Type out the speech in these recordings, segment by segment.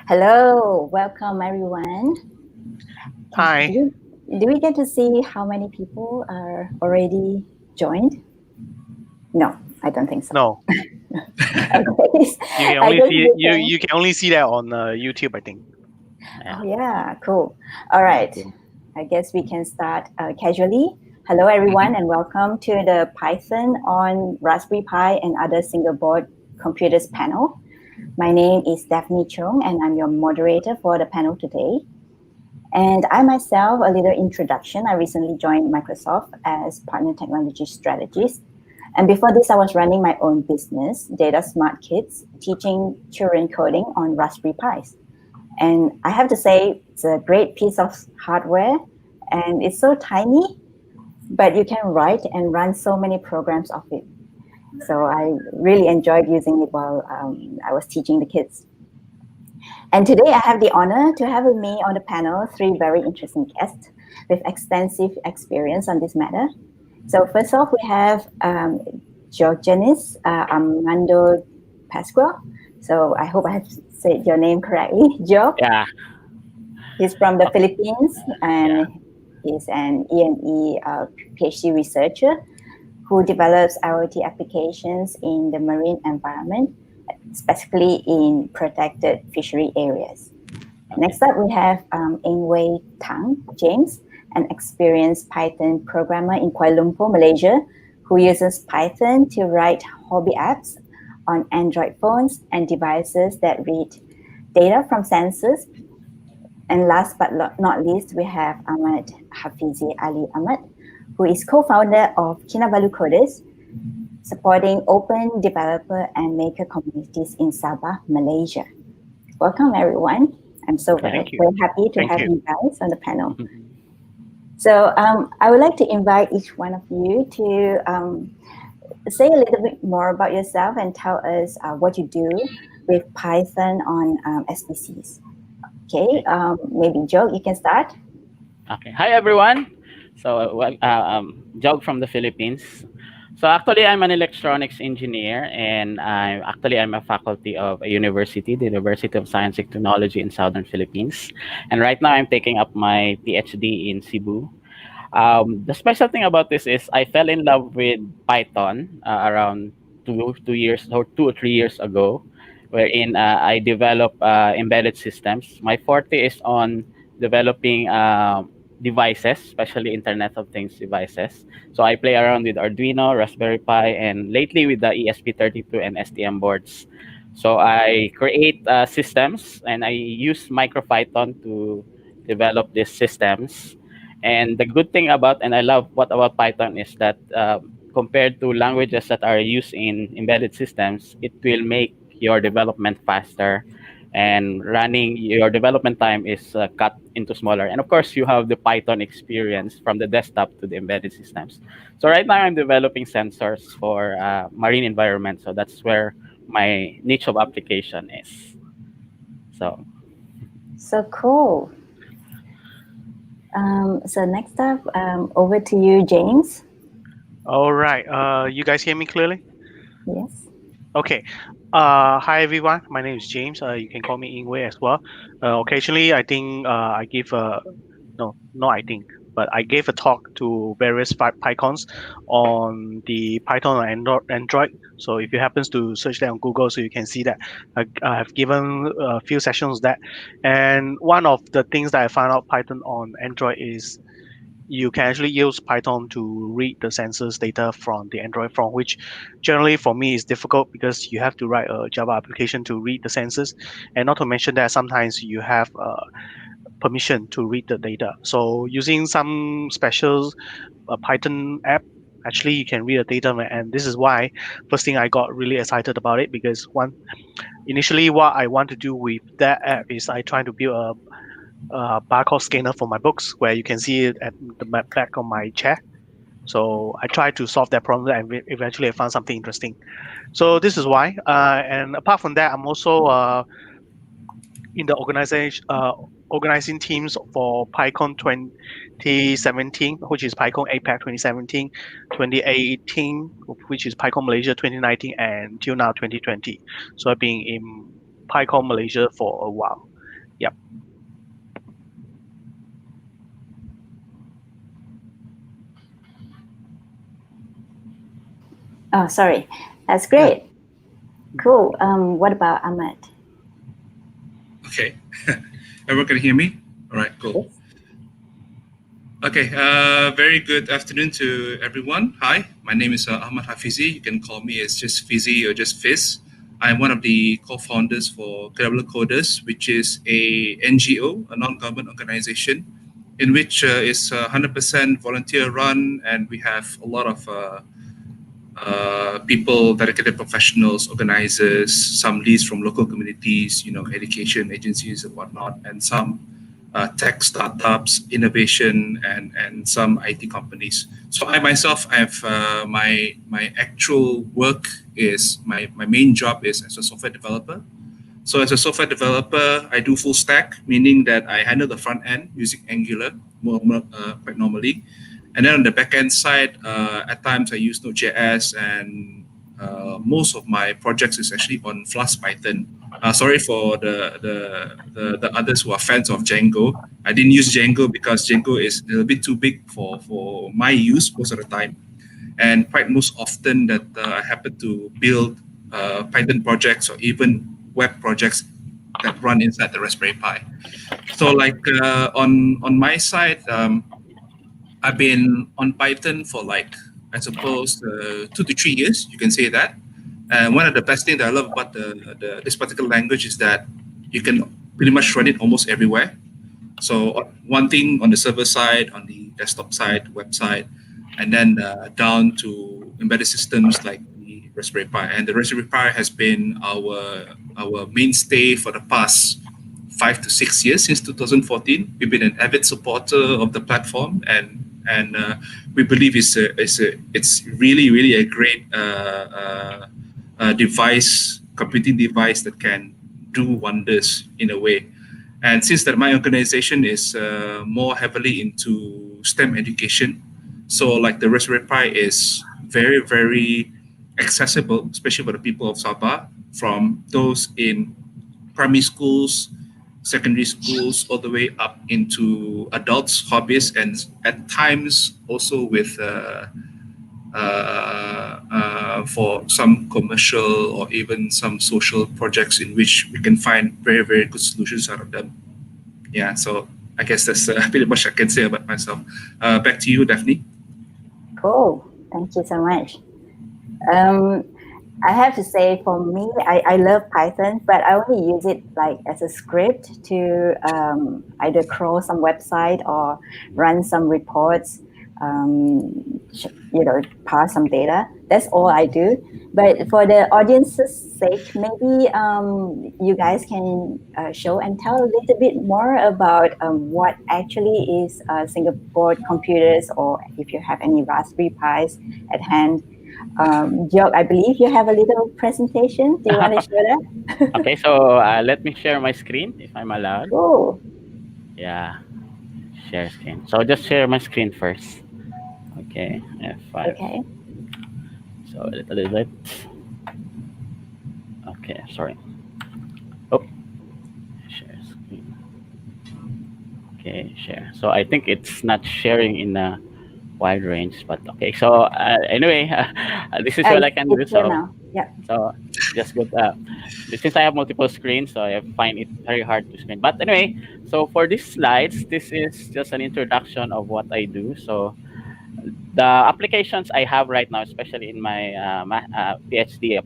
Hello, welcome everyone. Hi. Do we get to see how many people are already joined? No, I don't think so. No, I guess we can. you can only see that on YouTube, I think. Oh yeah, cool. All right, I guess we can start casually. Hello everyone, and welcome to the Python on Raspberry Pi and other single board computers panel. My name is Daphne Chung, and I'm your moderator for the panel today. And I myself, a little introduction. I recently joined Microsoft as partner technology strategist. And before this, I was running my own business, Data Smart Kids, teaching children coding on Raspberry Pis. And I have to say, it's a great piece of hardware, and it's so tiny, but you can write and run so many programs of it. So I really enjoyed using it while I was teaching the kids. And today I have the honor to have with me on the panel three very interesting guests with extensive experience on this matter. So first off, we have Diogenes Armando Pascual. So I hope I have said your name correctly, Joe. Yeah. He's from the Philippines and he's an E&E PhD researcher who develops IoT applications in the marine environment, specifically in protected fishery areas. Next up, we have Ingwei Tang James, an experienced Python programmer in Kuala Lumpur, Malaysia, who uses Python to write hobby apps on Android phones and devices that read data from sensors. And last but not least, we have Ahmad Hafizi Ali Ahmad, who is co-founder of Kinabalu Coders, supporting open developer and maker communities in Sabah, Malaysia. Welcome, everyone. I'm so very happy to have you guys on the panel. So I would like to invite each one of you to say a little bit more about yourself and tell us what you do with Python on SBCs. Okay, maybe Joe, you can start. Okay. Hi, everyone. So, Jog from the Philippines. So actually, I'm an electronics engineer, and I'm a faculty of a university, the University of Science and Technology in Southern Philippines. And right now, I'm taking up my PhD in Cebu. The special thing about this is I fell in love with Python around 2 years or 2 or 3 years ago, wherein I develop embedded systems. My forte is on developing devices, especially Internet of Things devices. So I play around with Arduino, Raspberry Pi, and lately with the ESP32 and STM boards. So I create systems, and I use Micropython to develop these systems. And the good thing about, and I love what about Python is that compared to languages that are used in embedded systems, it will make your development faster, and running your development time is cut into smaller. And of course, you have the Python experience from the desktop to the embedded systems. So right now, I'm developing sensors for marine environment. So that's where my niche of application is. So cool. So next up, over to you, James. All right. You guys hear me clearly? Yes. Okay. Hi everyone. My name is James. You can call me Ingwei as well. Occasionally, I think I give I think, but I gave a talk to various PyCons on the Python on Android. So if you happens to search that on Google, so you can see that I have given a few sessions that. And one of the things that I found out Python on Android is you can actually use Python to read the sensors data from the Android phone, which generally for me is difficult because you have to write a Java application to read the sensors, and not to mention that sometimes you have permission to read the data. So using some special Python app, actually you can read the data, and this is why first thing I got really excited about it, because initially what I want to do with that app is I try to build a barcode scanner for my books where you can see it at the back of my chair. So I tried to solve that problem and eventually I found something interesting. So this is why. And apart from that, I'm also in the organizing teams for PyCon 2017, which is PyCon APAC 2017, 2018, which is PyCon Malaysia 2019, and till now 2020. So I've been in PyCon Malaysia for a while. Yep. Oh, sorry. That's great. Cool. What about Ahmad? Okay. Everyone can hear me? All right, cool. Yes. Okay, very good afternoon to everyone. Hi, my name is Ahmad Hafizi. You can call me as just Fizi or just Fizz. I'm one of the co-founders for Credible Coders, which is a NGO, a non-government organization, in which is 100% volunteer run, and we have a lot of people, dedicated professionals, organizers, some leads from local communities, education agencies and whatnot, and some tech startups, innovation, and some IT companies. So I myself, I have my actual work is my main job is as a software developer. So as a software developer, I do full stack, meaning that I handle the front end using Angular quite normally. And then on the backend side, at times I use Node.js, and most of my projects is actually on Flask Python. Sorry for the others who are fans of Django. I didn't use Django because Django is a little bit too big for my use most of the time. And quite most often that I happen to build Python projects or even web projects that run inside the Raspberry Pi. So like on my side, I've been on Python for like, I suppose, 2 to 3 years, you can say that. And one of the best things that I love about this particular language is that you can pretty much run it almost everywhere. So one thing on the server side, on the desktop side, website, and then down to embedded systems like the Raspberry Pi. And the Raspberry Pi has been our mainstay for the past 5 to 6 years, since 2014. We've been an avid supporter of the platform, and we believe it's really a great device, computing device that can do wonders in a way. And since that my organization is more heavily into STEM education, so like the Raspberry Pi is very, very accessible, especially for the people of Sabah, from those in primary schools, secondary schools, all the way up into adults, hobbyists, and at times also with for some commercial or even some social projects in which we can find very, very good solutions out of them. Yeah, so I guess that's pretty much I can say about myself. Back to you, Daphne. Cool. Thank you so much. I have to say, for me, I love Python, but I only use it like as a script to either crawl some website or run some reports, parse some data. That's all I do. But for the audience's sake, maybe you guys can show and tell a little bit more about what actually is Singapore computers, or if you have any Raspberry Pis at hand. Jog, I believe you have a little presentation. Do you want to share that? Okay, so let me share my screen if I'm allowed. Cool. Yeah, share screen. So just share my screen first. Okay, F5. Okay. So a little bit. Okay, sorry. Oh, share screen. Okay, share. So I think it's not sharing in a wide range, but okay. So anyway, this is what I can do. So now. Yeah. So just good. Since I have multiple screens, so I find it very hard to screen. But anyway, so for these slides, this is just an introduction of what I do. So the applications I have right now, especially in my PhD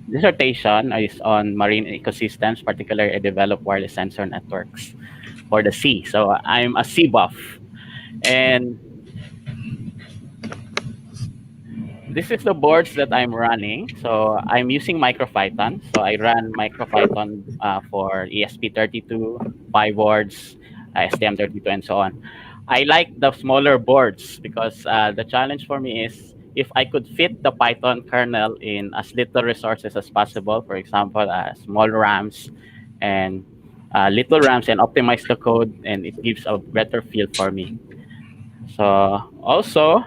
dissertation, is on marine ecosystems. Particularly, I develop wireless sensor networks for the sea. So I'm a sea buff. And this is the boards that I'm running. So I'm using Micropython. So I run Micropython for ESP32, PyBoards, STM32, and so on. I like the smaller boards because the challenge for me is if I could fit the Python kernel in as little resources as possible, for example, small RAMs and little RAMs, and optimize the code, and it gives a better feel for me. So also,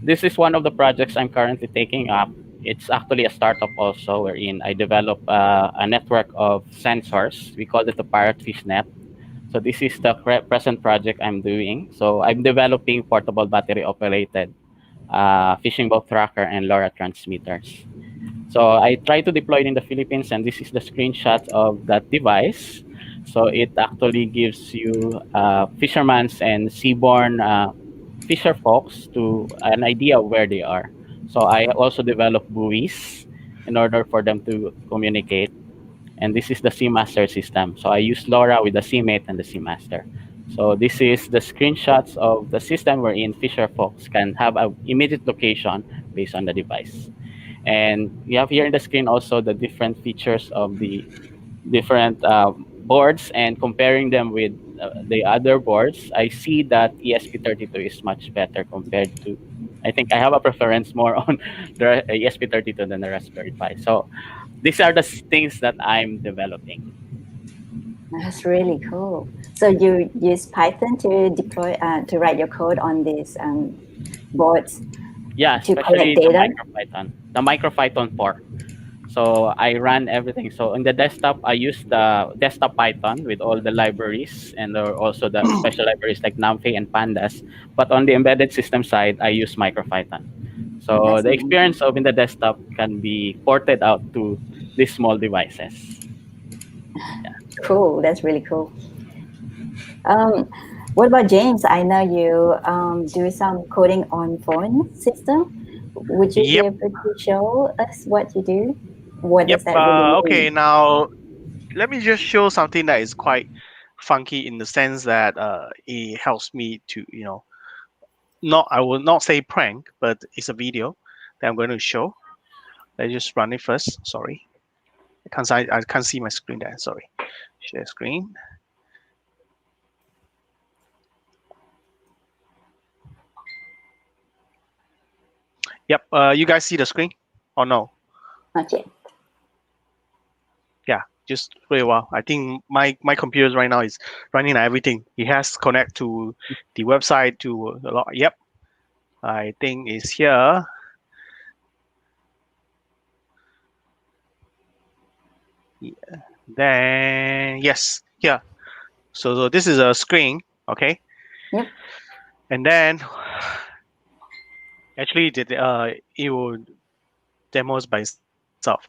this is one of the projects I'm currently taking up. It's actually a startup also, wherein I develop a network of sensors. We call it the Parrotfish Net. So this is the present project I'm doing. So I'm developing portable battery-operated fishing boat tracker and LoRa transmitters. So I try to deploy it in the Philippines, and this is the screenshot of that device. So it actually gives you fishermen's and seaborne fisher folks to an idea of where they are. So I also develop buoys in order for them to communicate. And this is the Seamaster system. So I use LoRa with the Seamate and the Seamaster. So this is the screenshots of the system wherein fisher folks can have an immediate location based on the device. And you have here in the screen also the different features of the different boards, and comparing them with the other boards, I see that ESP32 is much better compared to, I think I have a preference more on the ESP32 than the Raspberry Pi. So these are the things that I'm developing. That's really cool. So you use Python to deploy, to write your code on these boards? Yeah, to especially collect data? the Micropython 4. So I run everything. So in the desktop, I use the desktop Python with all the libraries, and there are also the special libraries like NumPy and Pandas. But on the embedded system side, I use Micropython. So That's the amazing. experience of in the desktop can be ported out to these small devices. Cool. That's really cool. What about James? I know you do some coding on phone system. Would you be Yep. able to show us what you do? What Yep. does that really mean? Okay. Now, let me just show something that is quite funky in the sense that it helps me to, not, I will not say prank, but it's a video that I'm going to show. Let's just run it first. Sorry. I can't see my screen there. Sorry. Share screen. Yep. You guys see the screen or no? Not yet. Yeah, just very well. I think my computer right now is running everything. It has connect to the website to a lot. Yep. I think it's here. Yeah. Then yes, here. So this is a screen, okay? Yep. And then actually it will demos by itself.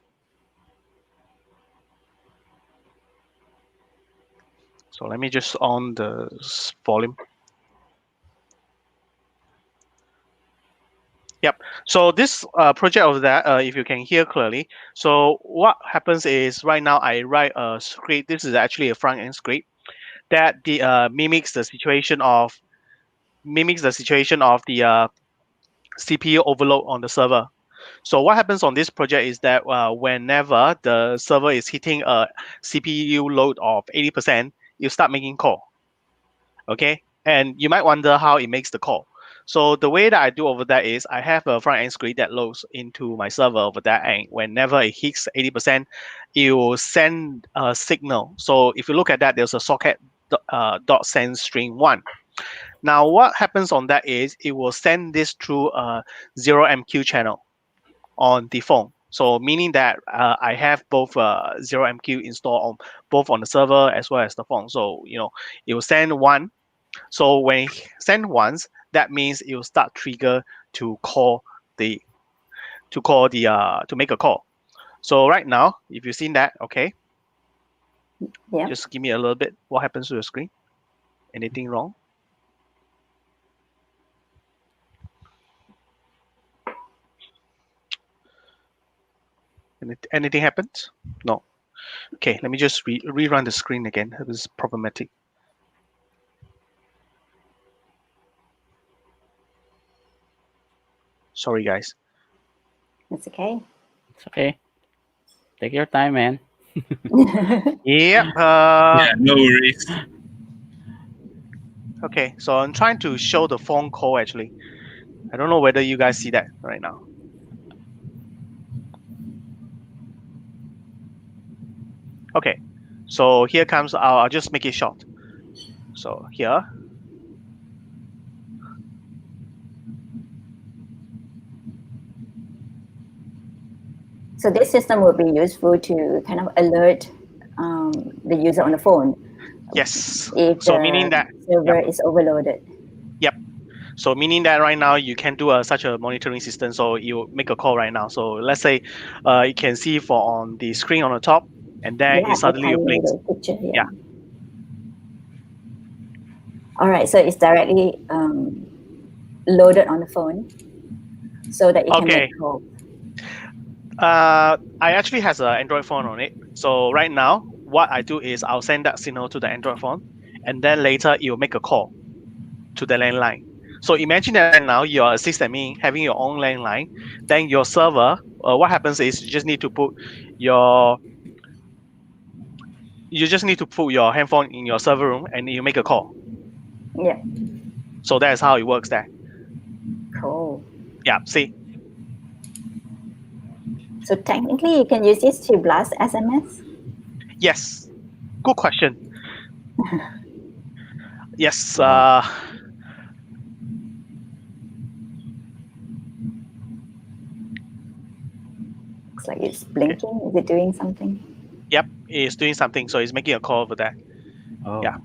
So let me just on the volume. Yep. So this project of that, if you can hear clearly. So what happens is right now I write a script. This is actually a front end script that mimics the situation of the CPU overload on the server. So what happens on this project is that whenever the server is hitting a CPU load of 80%, you start making call. Okay, and you might wonder how it makes the call. So the way that I do over there is I have a front end script that loads into my server over there, and whenever it hits 80%, it will send a signal. So if you look at that, there's a socket dot send string 1. Now what happens on that is it will send this through a 0MQ channel on the phone. So meaning that I have both 0MQ installed on both on the server as well as the phone. So it will send 1. So when it send once, that means it will start trigger to make a call. So right now, if you've seen that, okay, Yeah. just give me a little bit. What happens to the screen? Anything wrong? Anything happened? No. Okay, let me just rerun the screen again. It was problematic. Sorry, guys. That's okay. It's okay. Take your time, man. Yep. Yeah, no worries. Okay, so I'm trying to show the phone call actually. I don't know whether you guys see that right now. Okay, so here comes, I'll just make it short. So here. So this system will be useful to kind of alert the user on the phone. Yes. If So the meaning that server is overloaded. Yep. So meaning that right now you can do such a monitoring system. So you make a call right now. So let's say you can see for on the screen on the top, and then Yeah, it suddenly tiny blinks. little picture here. Yeah. All right, so it's directly loaded on the phone so that it can Okay. make calls. I actually has an Android phone on it. So right now, what I do is I'll send that signal to the Android phone, and then later it will make a call to the landline. So imagine that right now you're a sysadmin having your own landline, then your server. What happens is you just need to put your handphone in your server room, and you make a call. Yeah, So that's how it works there. cool. Yeah. See. So technically, you can use this to blast SMS. Yes. Good question. Yes. Looks like it's blinking. Is it doing something? Yep. It's doing something. So it's making a call over there. Oh. Yeah.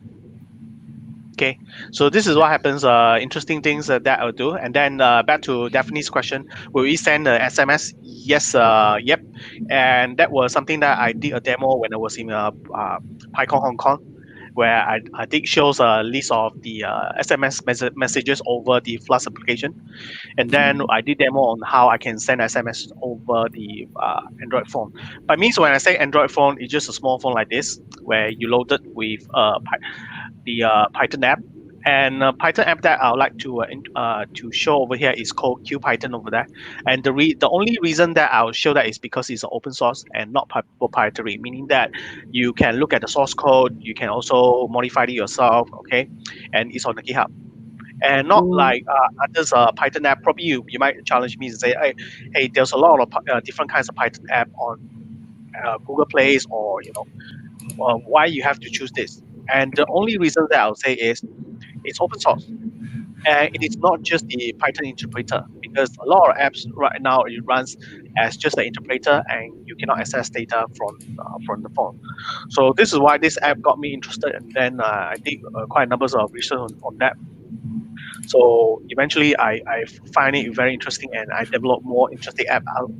Okay, so this is what happens. Interesting things that I'll do, and then back to Daphne's question: will we send the SMS? Yes. Yep. And that was something that I did a demo when I was in PyCon Hong Kong, where I did shows a list of the SMS messages over the Flask application, and then I did demo on how I can send SMS over the Android phone. But means when I say Android phone, it's just a small phone like this, where you load it with the Python app. And Python app that I would like to show over here is called QPython over there. And the only reason that I'll show that is because it's open source and not proprietary, meaning that you can look at the source code, you can also modify it yourself, okay? And it's on the GitHub. And not like others Python app. Probably you might challenge me and say, hey, there's a lot of different kinds of Python app on Google Plays, or why you have to choose this. And the only reason that I'll say is it's open source. And it is not just the Python interpreter, because a lot of apps right now it runs as just the interpreter, and you cannot access data from the phone. So this is why this app got me interested, and then I did quite numbers of research on that. So eventually, I find it very interesting, and I develop more interesting app out.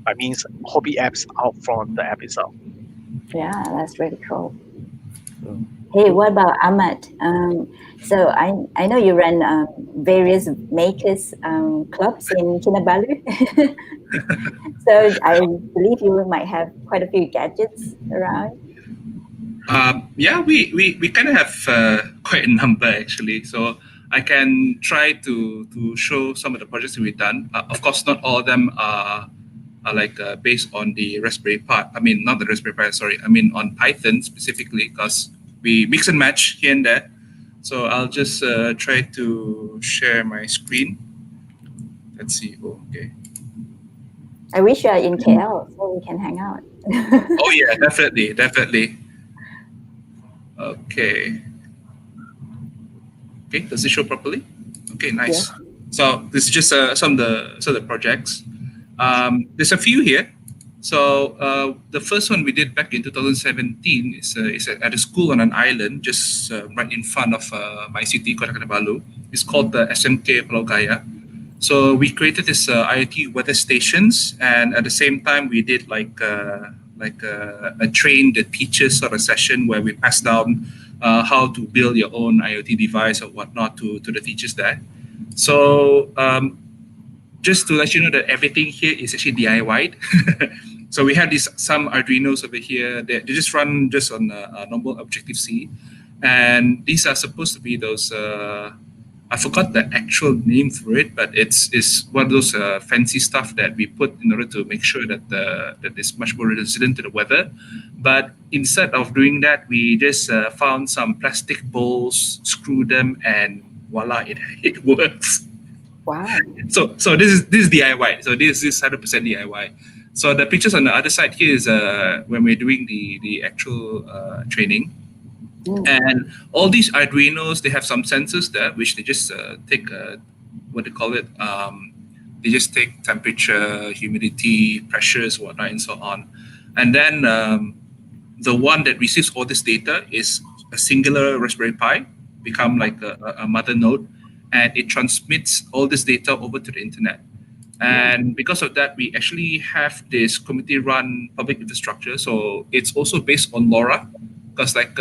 I mean, hobby apps out from the app itself. Yeah, that's really cool. Hey, what about Ahmad? So I know you run various makers clubs in Kinabalu. So I believe you might have quite a few gadgets around. Yeah, we kind of have quite a number actually. So I can try to show some of the projects that we've done. Of course, not all of them are like based on the Raspberry Pi. I mean, not the Raspberry Pi, sorry. I mean on Python specifically, because we mix and match here and there. So I'll just try to share my screen. Let's see. Oh, okay. I wish you are in KL so we can hang out. Oh yeah, definitely. Okay. Okay, does it show properly? Okay, nice. Yeah. So this is just some of the projects. There's a few here. So the first one we did back in 2017 is at a school on an island just right in front of my city, Kota Kinabalu. It's called the SMK Pulau Gaya. So we created this IoT weather stations, and at the same time we did like a train the teachers sort of session where we pass down how to build your own IoT device or whatnot to the teachers there. So just to let you know that everything here is actually DIY'd. So we have some Arduinos over here. They just run just on normal Objective-C. And these are supposed to be those, I forgot the actual name for it, but it's one of those fancy stuff that we put in order to make sure that that it's much more resilient to the weather. But instead of doing that, we just found some plastic bowls, screwed them, and voila, it works. Wow. So this is DIY. So this is 100% DIY. So the pictures on the other side here is when we're doing the actual training. And all these Arduinos, they have some sensors there, which they just take what they call it, They just take temperature, humidity, pressures, whatnot, and so on. And then the one that receives all this data is a singular Raspberry Pi, become like a mother node, and it transmits all this data over to the internet. And because of that, we actually have this community-run public infrastructure. So it's also based on LoRa, because like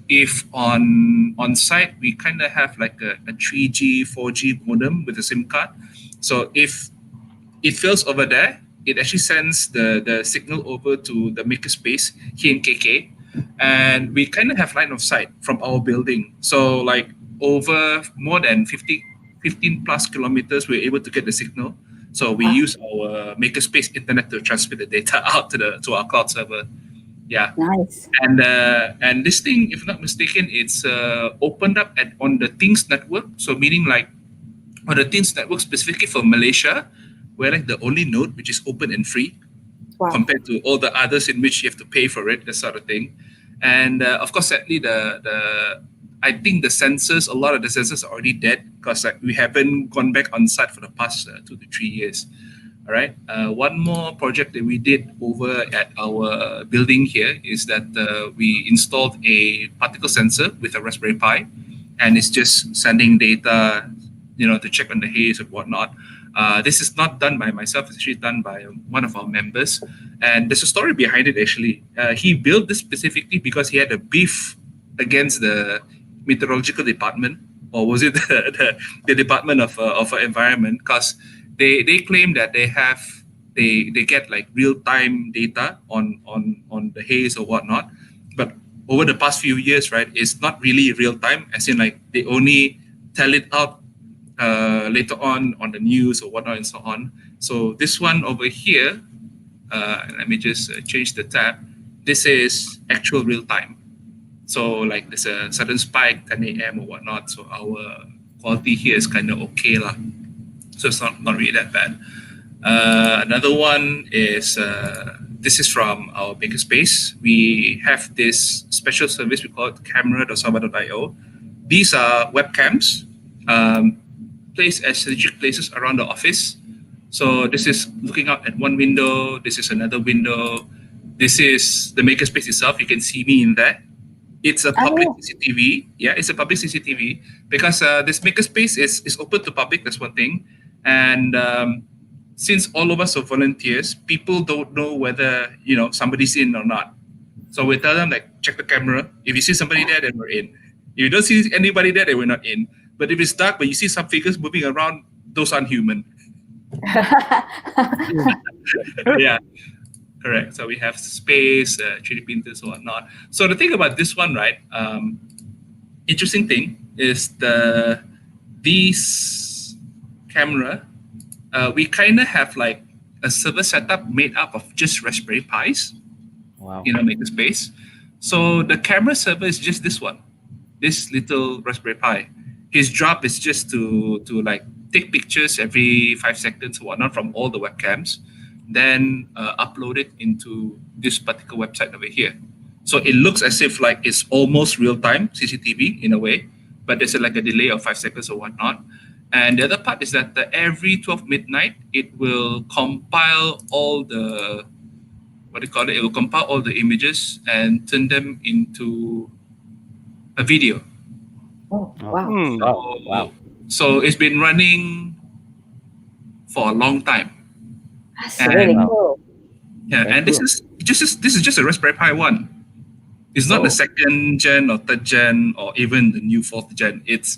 if on site we kind of have like a 3G, 4G modem with a SIM card. So if it fails over there, it actually sends the signal over to the makerspace here in KK, and we kind of have line of sight from our building. So like over more than 15 plus kilometers, we're able to get the signal. So we use our makerspace internet to transmit the data out to our cloud server. Yeah. Nice. And this thing, if I'm not mistaken, it's opened up on the Things network. So meaning like on the Things network specifically for Malaysia, we're like the only node which is open and free compared to all the others in which you have to pay for it, that sort of thing. And of course, sadly, I think the sensors, a lot of the sensors are already dead because like, we haven't gone back on site for the past 2 to 3 years. All right. One more project that we did over at our building here is that we installed a particle sensor with a Raspberry Pi, and it's just sending data, to check on the haze and whatnot. This is not done by myself. It's actually done by one of our members. And there's a story behind it, actually. He built this specifically because he had a beef against the meteorological department, or was it the Department of Environment? Because they claim that they get like real-time data on the haze or whatnot. But over the past few years, right, it's not really real-time, as in like they only tell it out later on the news or whatnot and so on. So this one over here, let me just change the tab. This is actual real time. So like there's a sudden spike, 10 a.m. or whatnot. So our quality here is kind of okay lah. So it's not really that bad. Another one is, this is from our makerspace. We have this special service, we call it camera.saba.io. These are webcams placed at strategic places around the office. So this is looking out at one window. This is another window. This is the makerspace itself. You can see me in there. It's a public CCTV. Yeah, it's a public CCTV because this makerspace is open to public. That's one thing. And since all of us are volunteers, people don't know whether somebody's in or not. So we tell them like, check the camera. If you see somebody there, then we're in. If you don't see anybody there, then we're not in. But if it's dark, but you see some figures moving around, those aren't human. Yeah, correct. So we have space, 3D printers or whatnot. So the thing about this one, right? Interesting thing is these camera. We kind of have like a server setup made up of just Raspberry Pis. Wow. Makerspace. So the camera server is just this one, this little Raspberry Pi. His job is just to like take pictures every 5 seconds or whatnot from all the webcams, then upload it into this particular website over here. So it looks as if like it's almost real-time CCTV in a way, but there's like a delay of 5 seconds or whatnot. And the other part is that every 12 midnight, it will compile all the, it will compile all the images and turn them into a video. Oh, wow. Wow. So it's been running for a long time. That's really cool. Yeah, Very and this is just a Raspberry Pi 1. It's not the 2nd gen or 3rd gen or even the new 4th gen. It's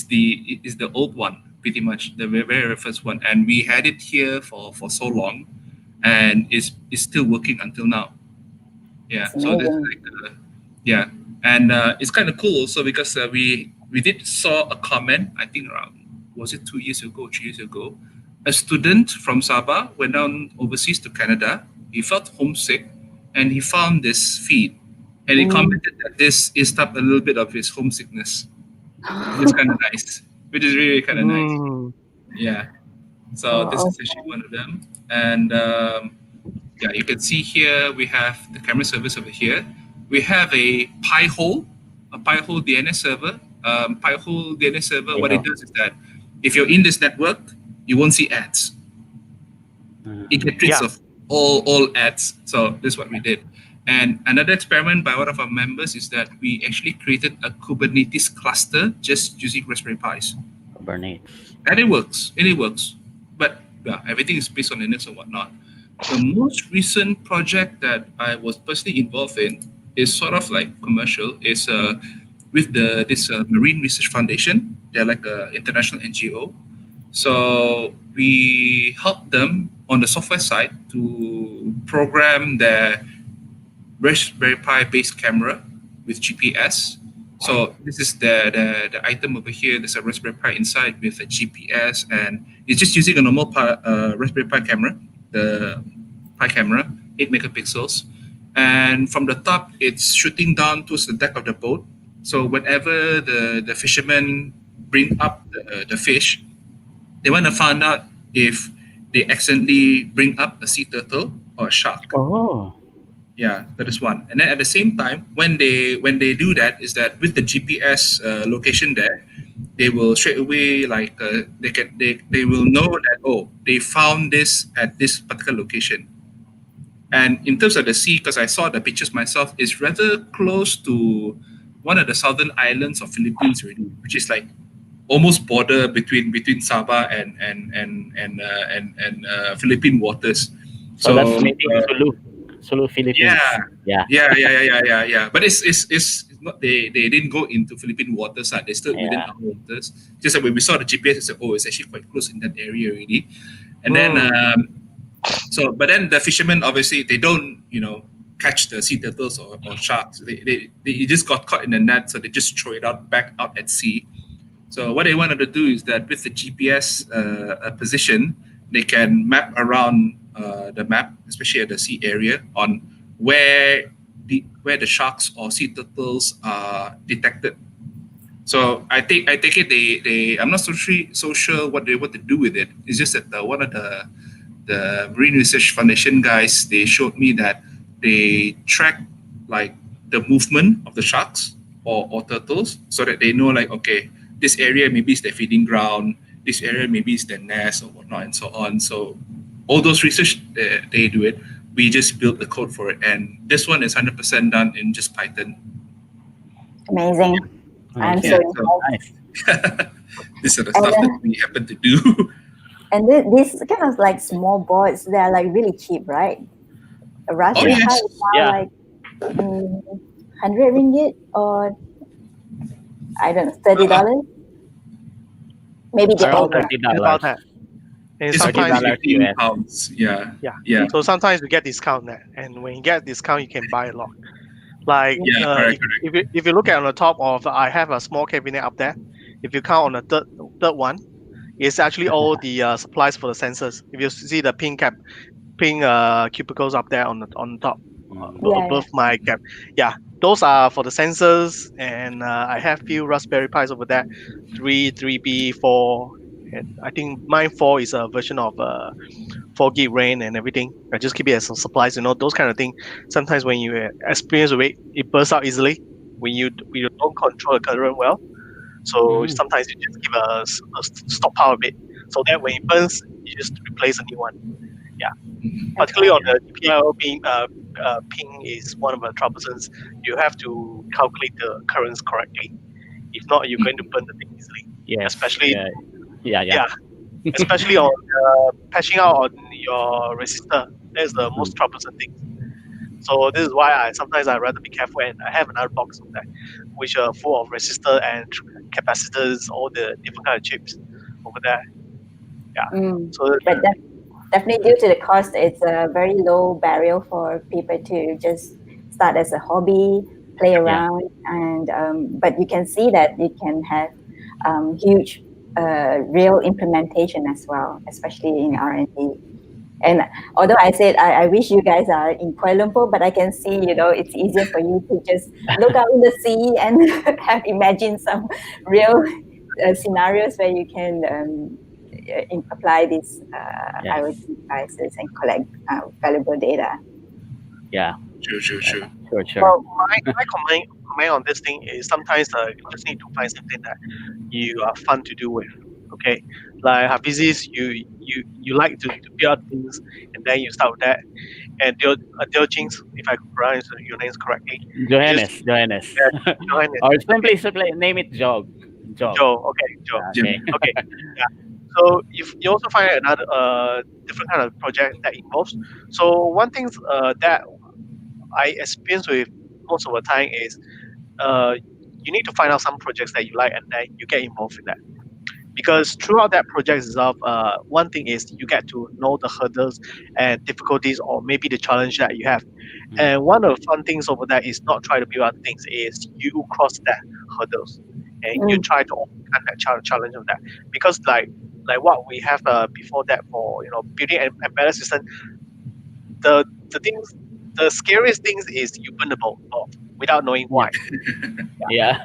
the old one, pretty much, the very, very first one. And we had it here for so long, and it's still working until now. Yeah, so this is like and it's kind of cool also because we did saw a comment, I think around, was it 2 years ago, 3 years ago? A student from Sabah went down overseas to Canada. He felt homesick, and he found this feed, and he commented that this eased up a little bit of his homesickness. It's kind of nice, which is really kind of nice. Yeah. So this is actually one of them. And you can see here we have the camera service over here. We have a Pi-hole DNS server. Pi-hole DNS server, what it does is that if you're in this network, you won't see ads. It gets rid of all ads. So this is what we did. And another experiment by one of our members is that we actually created a Kubernetes cluster just using Raspberry Pis. Kubernetes. And it works. But everything is based on Linux and whatnot. The most recent project that I was personally involved in is sort of like commercial. Is with this Marine Research Foundation. They're like an international NGO. So we helped them on the software side to program their Raspberry Pi based camera with GPS. So this is the item over here. There's a Raspberry Pi inside with a GPS, and it's just using a normal Raspberry Pi camera, the Pi camera, 8 megapixels. And from the top, it's shooting down towards the deck of the boat. So whenever the fishermen bring up the fish, they want to find out if they accidentally bring up a sea turtle or a shark. Oh. Yeah, that is one. And then at the same time, when they do that, is that with the GPS location there, they will straight away they will know that they found this at this particular location. And in terms of the sea, because I saw the pictures myself, it's rather close to one of the southern islands of Philippines, really, which is like almost border between Sabah and Philippine waters. So that's maybe Sulu Philippines. Yeah. But it's not, they didn't go into Philippine waters. They still within our waters. Just that when we saw the GPS, we said, it's actually quite close in that area already. And then but then the fishermen, obviously they don't catch the sea turtles or sharks. They just got caught in the net, so they just throw it back out at sea. So what they wanted to do is that with the GPS position, they can map around the map, especially at the sea area, on where the sharks or sea turtles are detected. So I take it they I'm not so sure what they want to do with it. It's just that one of the Marine Research Foundation guys, they showed me that they track like the movement of the sharks or turtles, so that they know like, okay, this area maybe is their feeding ground, this area maybe is their nest or whatnot, and so on. So all those research, they do it. We just built the code for it. And this one is 100% done in just Python. Amazing. I'm so nice. These are the stuff that we happen to do. And these kind of like small boards, they're like really cheap, right? A Raspberry Pi is now like 100 ringgit or I don't know, $30. Maybe they're Around over. $30. About that. And It's sometimes $15 US. Yeah. So sometimes we get discount there, and when you get discount, you can buy a lot. Like correct. if you look at on the top of, I have a small cabinet up there. If you count on the third one, it's actually all the supplies for the sensors. If you see the pink cubicles up there on the top above my cap, those are for the sensors. And I have few Raspberry Pis over there, 3B, 4. And I think mine 4 is a version of 4 gig RAM and everything. I just keep it as some supplies, those kind of things. Sometimes when you experience with it bursts out easily when you don't control the current well. So sometimes you just give a stockpile of it, so that when it burns, you just replace a new one. Yeah. Particularly on the GPIO ping is one of the troublesome. You have to calculate the currents correctly. If not, you're going to burn the thing easily. Yeah. Especially. Yeah. Especially on patching out on your resistor. That's the most troublesome thing. So this is why sometimes I rather be careful, and I have another box of that, which are full of resistor and capacitors, all the different kind of chips over there. Yeah. So but definitely due to the cost, it's a very low barrier for people to just start as a hobby, play around, and but you can see that it can have huge real implementation as well, especially in R&D. And although I said I wish you guys are in Kuala Lumpur, but I can see, it's easier for you to just look out in the sea and have imagined some real scenarios where you can apply these IoT devices and collect valuable data. Yeah. Sure. Well, my comment on this thing is sometimes you just need to find something that you are fun to do with. Okay, like Hafizis, you like to build things, and then you start with that. And Diogenes, if I pronounce your names correctly, you just Johannes. join it. Or simply name it Jog. Jog. Joe, okay, Joe. Okay. Okay, yeah. So if you also find another different kind of project that involves. So one thing that I experience with most of the time is uh, you need to find out some projects that you like and then you get involved in that. Because throughout that project itself, one thing is you get to know the hurdles and difficulties or maybe the challenge that you have. And one of the fun things over there is not try to build other things, is you cross that hurdles and you try to overcome that challenge of that. Because like what we have before that for building an embedded system, the things the scariest things is you burn the bulb without knowing why. Yeah.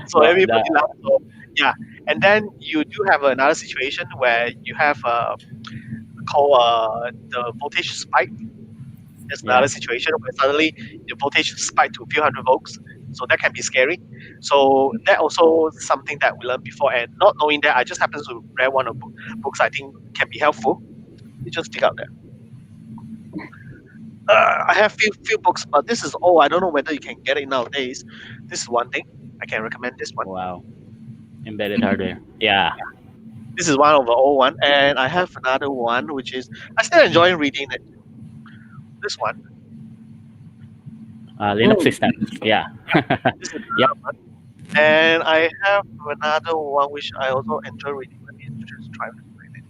So But everybody laughs. So, yeah, and then you do have another situation where you have the voltage spike. There's another situation where suddenly the voltage spike to a few hundred volts. So that can be scary. So that also something that we learned before, and not knowing that, I just happen to read one of books I think can be helpful. You just stick out there. I have few books, but this is all. I don't know whether you can get it nowadays. This is one thing I can recommend. This one. wow. Embedded hardware. Yeah. This is one of the old one, and I have another one which is I still enjoy reading it. This one. Linux systems. Yeah. This is Yep. another one. And I have another one which I also enjoy reading. Let me just try to find it.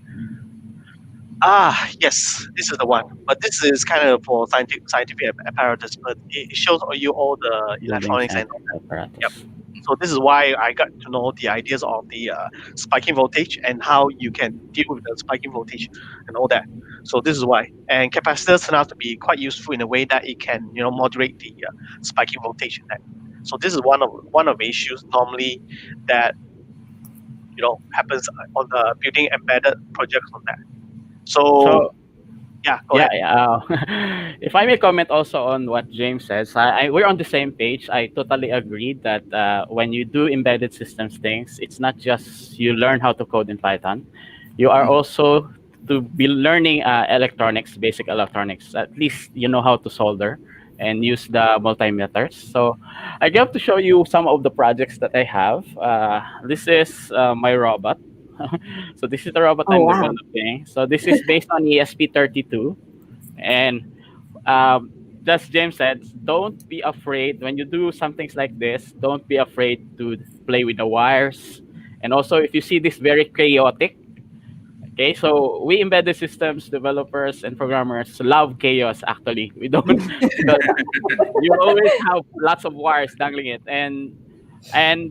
Yes, this is the one. But this is kind of for scientific apparatus, but it shows you all the electronics and all that. apparatus. Yep. So this is why I got to know the ideas of the spiking voltage and how you can deal with the spiking voltage and all that. So this is why. And capacitors turn out to be quite useful in a way that it can moderate the spiking voltage in that. So this is one of the issues normally that happens on the building embedded projects on that. So yeah, go ahead. If I may comment also on what James says, we're on the same page. I totally agree that when you do embedded systems things, it's not just you learn how to code in Python. You are also to be learning electronics, basic electronics. At least you know how to solder and use the multimeters. So I have to show you some of the projects that I have. This is my robot. So this is the robot I'm developing. So this is based on ESP32. And as James said, don't be afraid when you do some things like this. Don't be afraid to play with the wires. And also, if you see this very chaotic, okay, so we embedded systems developers and programmers love chaos. Actually, we don't. Because you always have lots of wires dangling it, and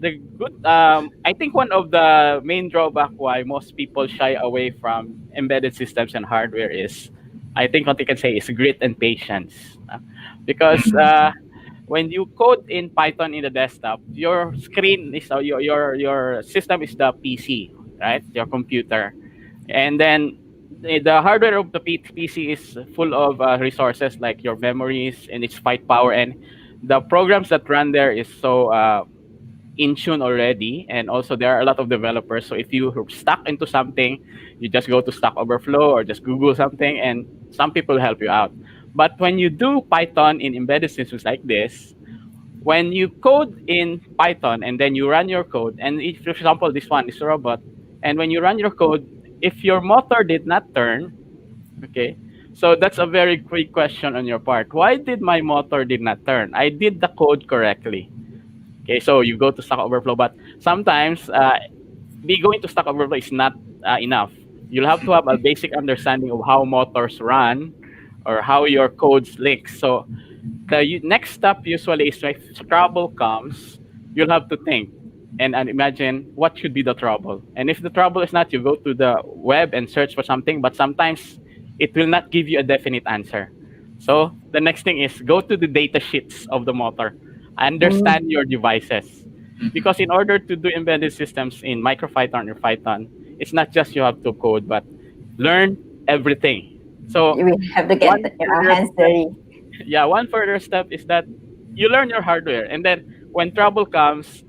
the good, I think one of the main drawback why most people shy away from embedded systems and hardware is, I think what you can say is grit and patience, because when you code in Python in the desktop, your screen is your system is the PC, right? Your computer, and then the hardware of the PC is full of resources like your memories and its fight power, and the programs that run there is so in tune already, and also there are a lot of developers. So if you stuck into something, you just go to Stack Overflow or just Google something, and some people help you out. But when you do Python in embedded systems like this, when you code in Python and then you run your code, and if, for example, this one is a robot, and when you run your code, if your motor did not turn, okay, so that's a very quick question on your part. Why did my motor did not turn? I did the code correctly. Okay, so you go to Stack Overflow, but sometimes be going to Stack Overflow is not enough. You'll have to have a basic understanding of how motors run or how your codes link. So the next step usually is if trouble comes, you'll have to think and imagine what should be the trouble. And if the trouble is not, you go to the web and search for something, but sometimes it will not give you a definite answer. So the next thing is go to the data sheets of the motor. Understand your devices, because in order to do embedded systems in Micropython or Python, it's not just you have to code, but learn everything. So we have to get our hands dirty. Yeah, one further step is that you learn your hardware, and then when trouble comes,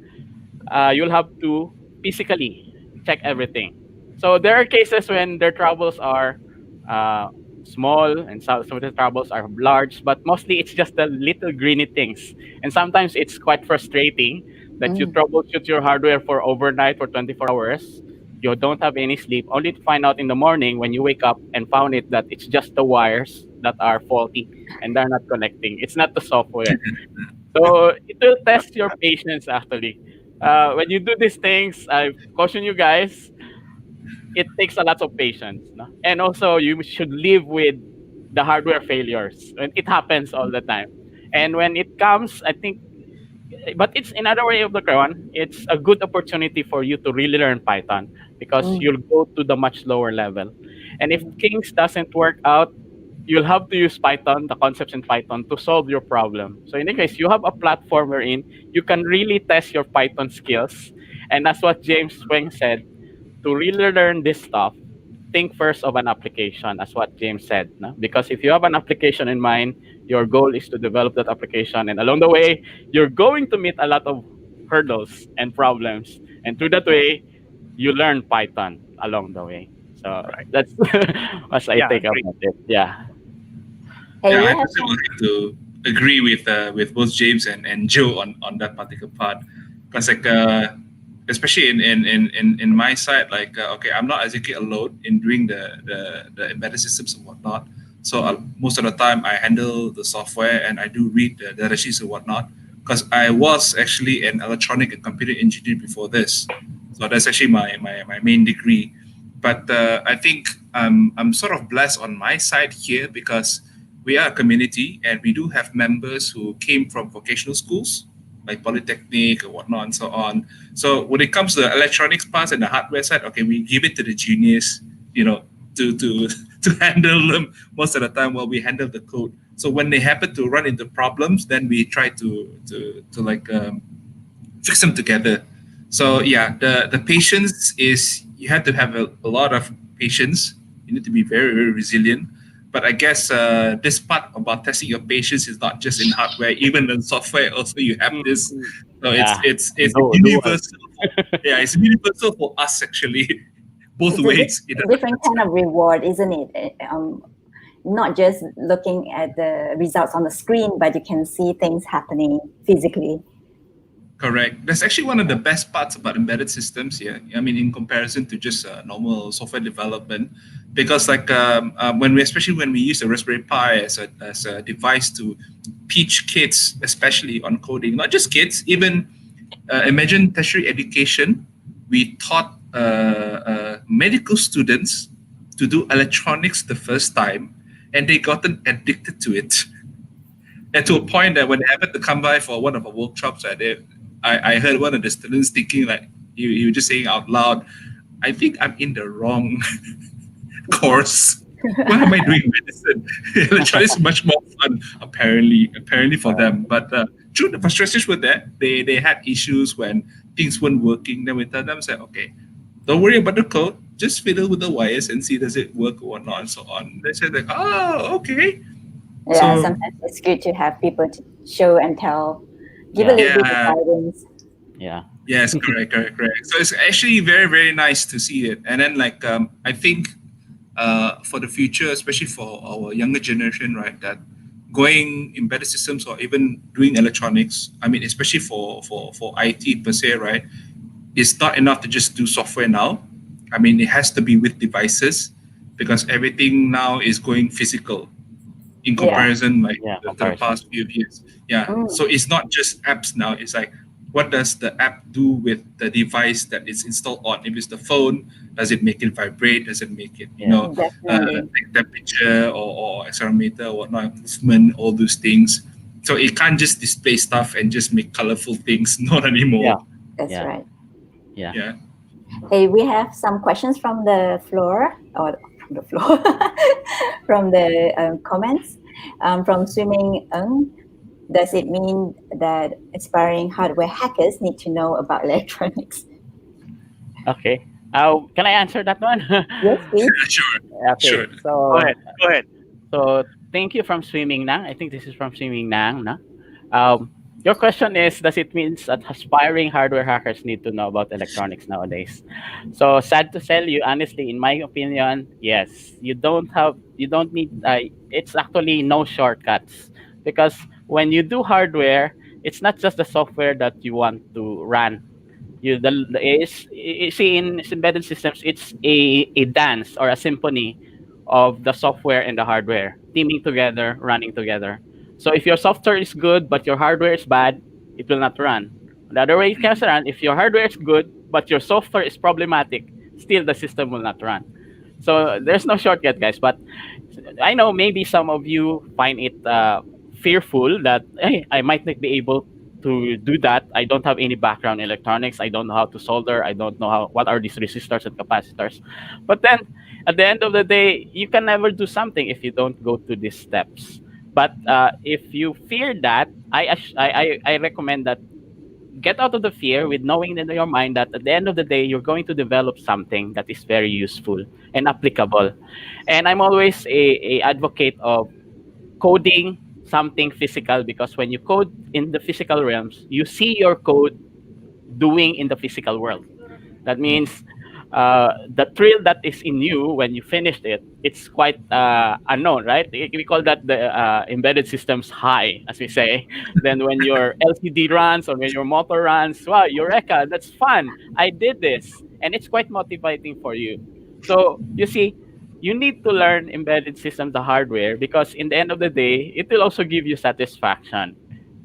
you'll have to physically check everything. So there are cases when their troubles are uh, small and some of the troubles are large, but mostly it's just the little greeny things. And sometimes it's quite frustrating that you Mm. troubleshoot your hardware for overnight for 24 hours. You don't have any sleep, only to find out in the morning when you wake up and found it that it's just the wires that are faulty and they're not connecting. It's not the software. So it will test your patience actually. When you do these things, I caution you guys, it takes a lot of patience. No? And also, you should live with the hardware failures. And it happens all the time. And when it comes, I think, but it's another way of the one. It's a good opportunity for you to really learn Python because Mm. you'll go to the much lower level. And if Kings doesn't work out, you'll have to use Python, the concepts in Python, to solve your problem. So in any case, you have a platform wherein you can really test your Python skills. And that's what James Wang said. To really learn this stuff, think first of an application, as what James said. No? Because if you have an application in mind, your goal is to develop that application. And along the way, you're going to meet a lot of hurdles and problems. And through that way, you learn Python along the way. So Right. that's what I Yeah, think agree. about it. Yeah. Hey, Yeah, we I have just would like to agree with both James and Joe on that particular part, because like especially in my side, like okay, I'm not exactly alone in doing the embedded systems and whatnot. So most of the time I handle the software and I do read the data sheets and whatnot, because I was actually an electronic and computer engineer before this. So that's actually my main degree. But I think I'm sort of blessed on my side here because we are a community and we do have members who came from vocational schools like Polytechnic or whatnot and so on. So when it comes to the electronics parts and the hardware side, okay, we give it to the juniors, to to handle them most of the time while we handle the code. So when they happen to run into problems, then we try to like fix them together. So yeah, the patience is, you have to have a lot of patience. You need to be very, very resilient. But I guess this part about testing your patience is not just in hardware, even in software. Also, you have this. So Yeah. it's Do universal. Yeah, it's universal for us actually, both it's a ways. It doesn't different kind of reward, isn't it? Not just looking at the results on the screen, but you can see things happening physically. Correct. That's actually one of the best parts about embedded systems here. I mean, in comparison to just normal software development, because like especially when we use the Raspberry Pi as a device to teach kids, especially on coding, not just kids, even imagine tertiary education. We taught medical students to do electronics the first time, and they gotten addicted to it. And to a point that when they happened to come by for one of our workshops, I heard one of the students thinking like, you were just saying out loud, I think I'm in the wrong course. Why am I doing medicine? Electronics is much more fun, apparently for them. But true, the frustrations were there. They had issues when things weren't working. Then we tell them, say, okay, don't worry about the code. Just fiddle with the wires and see does it work or not, and so on. They said like, oh, okay. Yeah, So- sometimes it's good to have people to show and tell, give a little bit of Yeah. guidance. Yeah. Yes, correct. So it's actually very, very nice to see it. And then like I think for the future, especially for our younger generation, right, that going embedded systems or even doing electronics, I mean, especially for IT per se, right, it's not enough to just do software now. I mean, it has to be with devices because everything now is going physical in comparison to the past few years. Yeah. Mm. So it's not just apps now. It's like, what does the app do with the device that it's installed on? If it's the phone, does it make it vibrate? Does it make it, Definitely. like temperature or accelerometer or whatnot, movement, all those things. So it can't just display stuff and just make colorful things. Not anymore. That's Yeah. right. Yeah. Hey, we have some questions from the floor, or from the floor, from the comments. From Swimming Ng, does it mean that aspiring hardware hackers need to know about electronics? Okay. Can I answer that one? Yes, please. Sure. Okay. Sure. So Go ahead. So thank you from Swimming Nang. I think this is from Swimming Nang. No? your question is, does it mean that aspiring hardware hackers need to know about electronics nowadays? So sad to tell you, honestly, in my opinion, yes. You don't need. It's actually no shortcuts, because when you do hardware, it's not just the software that you want to run. See, in embedded systems, it's a dance or a symphony of the software and the hardware teaming together, running together. So if your software is good but your hardware is bad, it will not run. The other way it can run, if your hardware is good but your software is problematic, still the system will not run. So there's no shortcut, guys. But I know maybe some of you find it fearful that, hey, I might not be able to do that. I don't have any background in electronics. I don't know how to solder. I don't know what are these resistors and capacitors. But then at the end of the day, you can never do something if you don't go through these steps. But if you fear that, I recommend that get out of the fear with knowing in your mind that at the end of the day, you're going to develop something that is very useful and applicable. And I'm always a advocate of coding something physical, because when you code in the physical realms, you see your code doing in the physical world. That means the thrill that is in you when you finished it, it's quite unknown, right? We call that the embedded systems high, as we say. Then when your LCD runs or when your motor runs, wow, Eureka, that's fun. I did this. And it's quite motivating for you. So you see, you need to learn embedded systems, the hardware, because in the end of the day, it will also give you satisfaction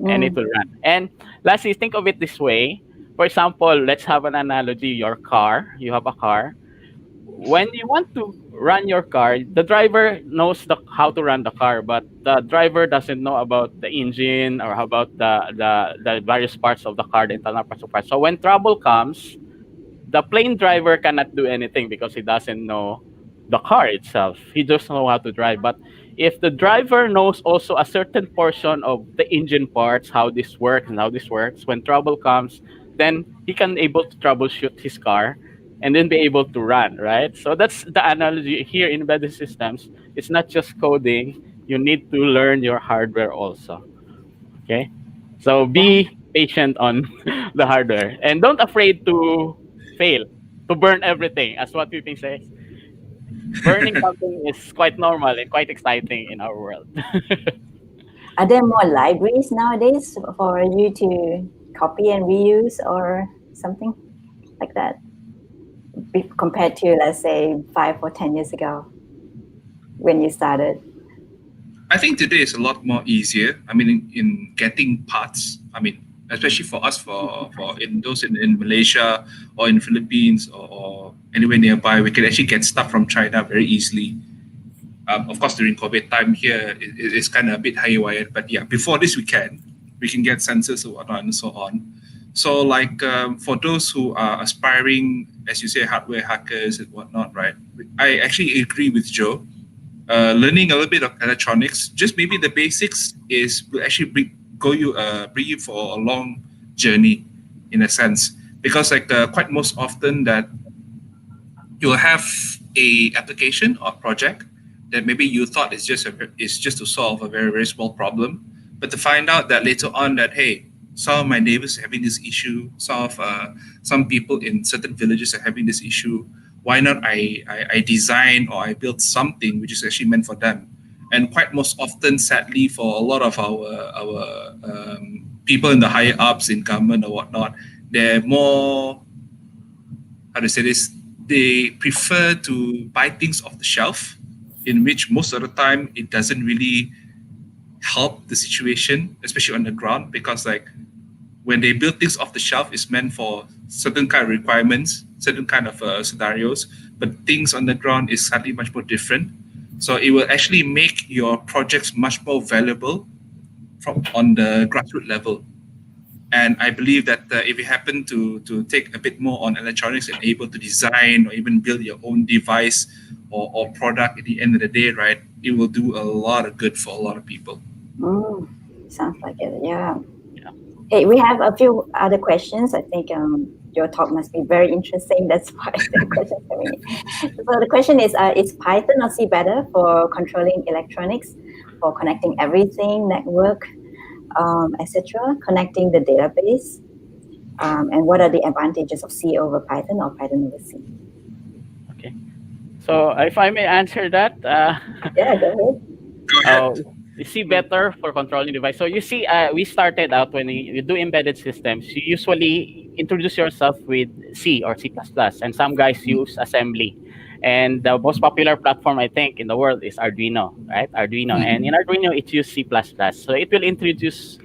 and it will run. And lastly, think of it this way. For example, let's have an analogy, your car. You have a car. When you want to run your car, the driver knows how to run the car, but the driver doesn't know about the engine or how about the various parts of the car, the internal parts of the car. So when trouble comes, the plain driver cannot do anything because he doesn't know the car itself. He doesn't know how to drive. But if the driver knows also a certain portion of the engine parts, how this works and how this works, when trouble comes, then he can able to troubleshoot his car and then be able to run, right? So that's the analogy here in embedded systems. It's not just coding. You need to learn your hardware also, okay? So be patient on the hardware and don't afraid to fail, to burn everything, as what people say. Burning something is quite normal and quite exciting in our world. Are there more libraries nowadays for you to copy and reuse or something like that compared to, let's say, 5 or 10 years ago when you started? I think today is a lot more easier. I mean, in getting parts. I mean, especially for us, for in those in Malaysia or in Philippines or anywhere nearby, we can actually get stuff from China very easily. Of course, during COVID time here, it's kind of a bit haywire. But yeah, before this, we can get sensors and whatnot and so on. So like for those who are aspiring, as you say, hardware hackers and whatnot, right? I actually agree with Joe. Learning a little bit of electronics, just maybe the basics, will actually bring you for a long journey, in a sense, because like quite most often that you'll have a application or project that maybe you thought is just to solve a very, very small problem, but to find out that later on that, hey, some of my neighbors are having this issue, some people in certain villages are having this issue. Why not I design or I build something which is actually meant for them? And quite most often, sadly, for a lot of our people in the higher ups in government or whatnot, they're more, how to say this, they prefer to buy things off the shelf, in which most of the time it doesn't really help the situation, especially on the ground, because like when they build things off the shelf, it's meant for certain kind of requirements, certain kind of scenarios, but things on the ground is slightly much more different. So it will actually make your projects much more valuable on the grassroots level. And I believe that if you happen to take a bit more on electronics and able to design or even build your own device or product at the end of the day, right, it will do a lot of good for a lot of people. Sounds like it, yeah. Hey, we have a few other questions. I think your talk must be very interesting. That's why the questions coming in. So the question is Python or C better for controlling electronics, for connecting everything, network, etc., connecting the database, and what are the advantages of C over Python or Python over C? Okay. So if I may answer that, Yeah, go ahead. Go ahead. you see better for controlling device. So you see, we started out when you do embedded systems, you usually introduce yourself with C or C++, and some guys use assembly. And the most popular platform, I think, in the world is Arduino, right? Arduino. And in Arduino, it uses C++. So it will introduce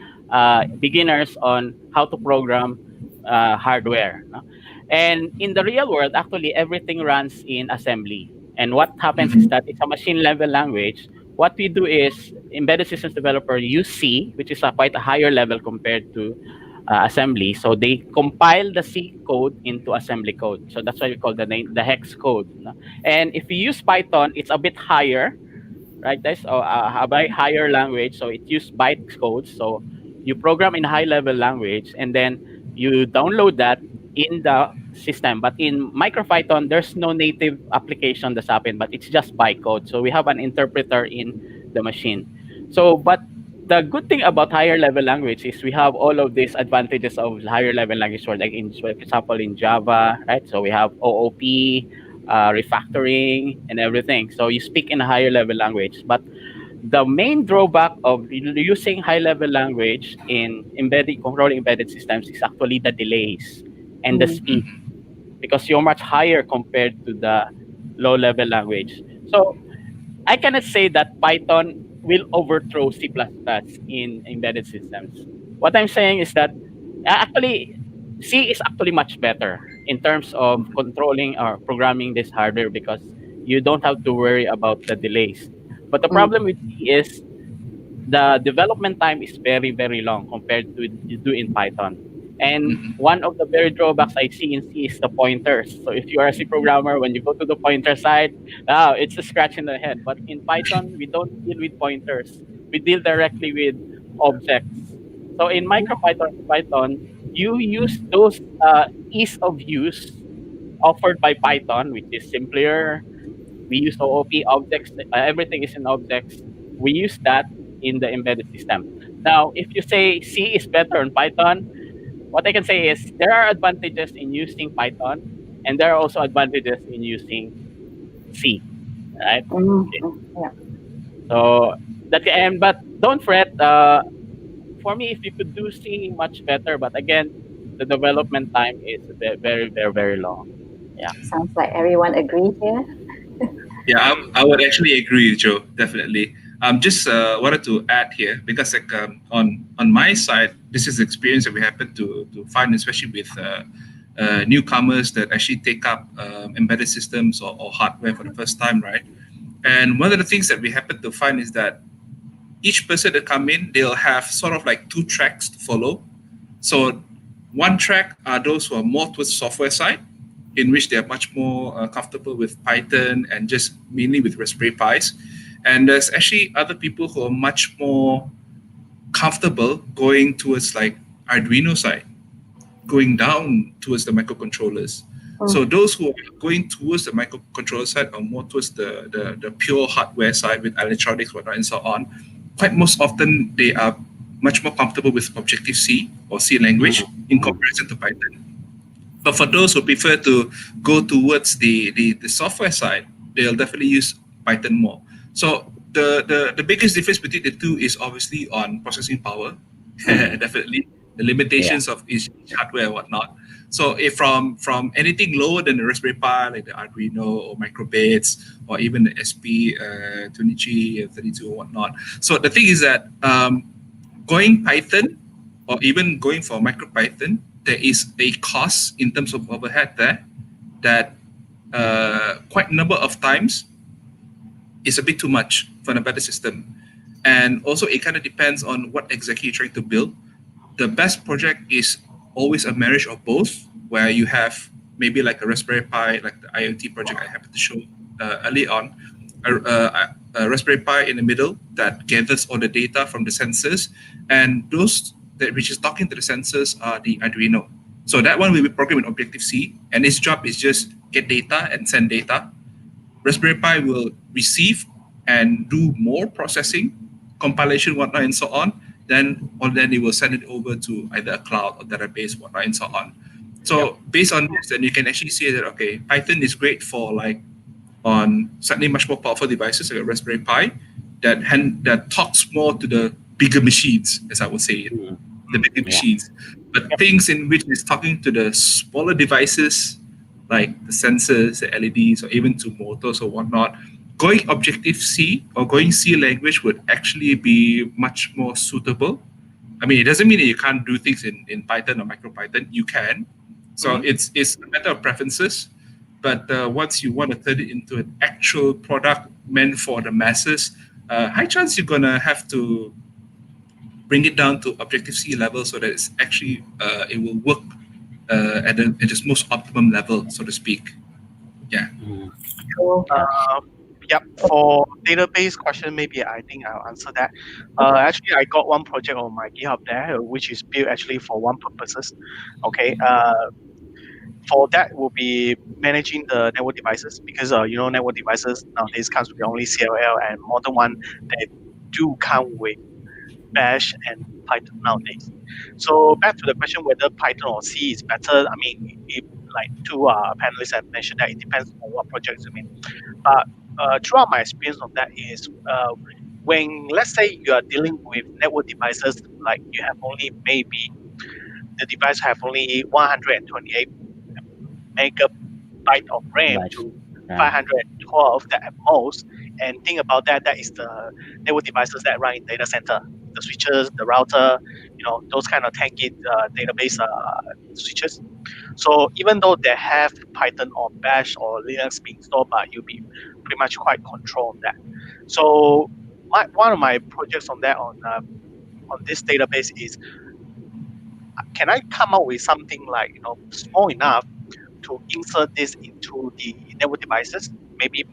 beginners on how to program hardware. No? And in the real world, actually, everything runs in assembly. And what happens is that it's a machine level language. What we do is embedded systems developer use C, which is quite a higher level compared to assembly. So they compile the C code into assembly code. So that's why we call the hex code. No? And if you use Python, it's a bit higher, right, guys? So a by higher language. So it uses byte code. So you program in high level language, and then you download that in the system. But in Micropython, there's no native application that's happened, but it's just bytecode. So we have an interpreter in the machine. So, but the good thing about higher level language is we have all of these advantages of higher level language, for example, in Java, right? So we have OOP, refactoring, and everything. So you speak in a higher level language. But the main drawback of using high level language in controlling embedded systems is actually the delays and the speed, because you're much higher compared to the low level language. So I cannot say that Python will overthrow C++ in embedded systems. What I'm saying is that actually C is actually much better in terms of controlling or programming this hardware, because you don't have to worry about the delays. But the problem with C is the development time is very, very long compared to you do in Python. And one of the very drawbacks I see in C is the pointers. So if you are a C programmer, when you go to the pointer side, it's a scratch in the head. But in Python, we don't deal with pointers. We deal directly with objects. So in Python, you use those ease of use offered by Python, which is simpler. We use OOP objects. Everything is in objects. We use that in the embedded system. Now, if you say C is better on Python, what I can say is there are advantages in using Python, and there are also advantages in using C, right? Okay. Yeah. So but don't fret. For me, if you could do C, much better. But again, the development time is very, very, very long. Yeah. Sounds like everyone agreed here. Yeah, I would actually agree, Joe. Definitely. Just wanted to add here, because like on my side, this is the experience that we happen to find, especially with newcomers that actually take up embedded systems or hardware for the first time, right? And one of the things that we happen to find is that each person that come in, they'll have sort of like two tracks to follow. So one track are those who are more towards software side, in which they are much more comfortable with Python and just mainly with Raspberry Pis. And there's actually other people who are much more comfortable going towards like Arduino side, going down towards the microcontrollers. So those who are going towards the microcontroller side are more towards the pure hardware side with electronics, whatnot, and so on. Quite most often, they are much more comfortable with Objective-C or C language in comparison to Python. But for those who prefer to go towards the software side, they'll definitely use Python more. So the biggest difference between the two is obviously on processing power, definitely the limitations of each hardware and whatnot. So if from anything lower than the Raspberry Pi, like the Arduino or microbits, or even the SP23 and 32 and whatnot. So the thing is that going Python or even going for MicroPython, there is a cost in terms of overhead there that quite a number of times is a bit too much for an embedded system. And also it kind of depends on what exactly you're trying to build. The best project is always a marriage of both, where you have maybe like a Raspberry Pi, like the IoT project I happened to show early on, a Raspberry Pi in the middle that gathers all the data from the sensors, and those that which is talking to the sensors are the Arduino. So that one will be programmed in Objective-C, and its job is just get data and send data. Raspberry Pi will receive and do more processing, compilation, whatnot, and so on, then it will send it over to either a cloud or database, whatnot, and so on. So based on this, then you can actually say that, okay, Python is great for like on slightly much more powerful devices like a Raspberry Pi that talks more to the bigger machines, as I would say it, the bigger machines. But things in which it's talking to the smaller devices, like the sensors, the LEDs, or even to motors or whatnot, going Objective-C or going C language would actually be much more suitable. I mean, it doesn't mean that you can't do things in Python or MicroPython. You can. So it's a matter of preferences. But once you want to turn it into an actual product meant for the masses, high chance you're going to have to bring it down to Objective-C level so that it's actually it will work at its most optimum level, so to speak. Yeah. For database question, maybe I think I'll answer that. Actually, I got one project on my GitHub there, which is built actually for one purposes. Okay. For that will be managing the network devices, because network devices nowadays comes with only CLL, and modern one that do come with Bash and Python nowadays. So back to the question whether Python or C is better. I mean, like two panelists have mentioned that it depends on what projects you mean. But throughout my experience of that is when, let's say, you are dealing with network devices, like you have only maybe the device have only 128 megabyte of RAM to 512 that at most. And think about that, that is the network devices that run in data center, the switches, the router, those kind of 10 gig database switches. So even though they have Python or Bash or Linux being installed, but you'll be pretty much quite controlled on that. So one of my projects on that on this database is, can I come up with something like small enough to insert this into the network devices? Maybe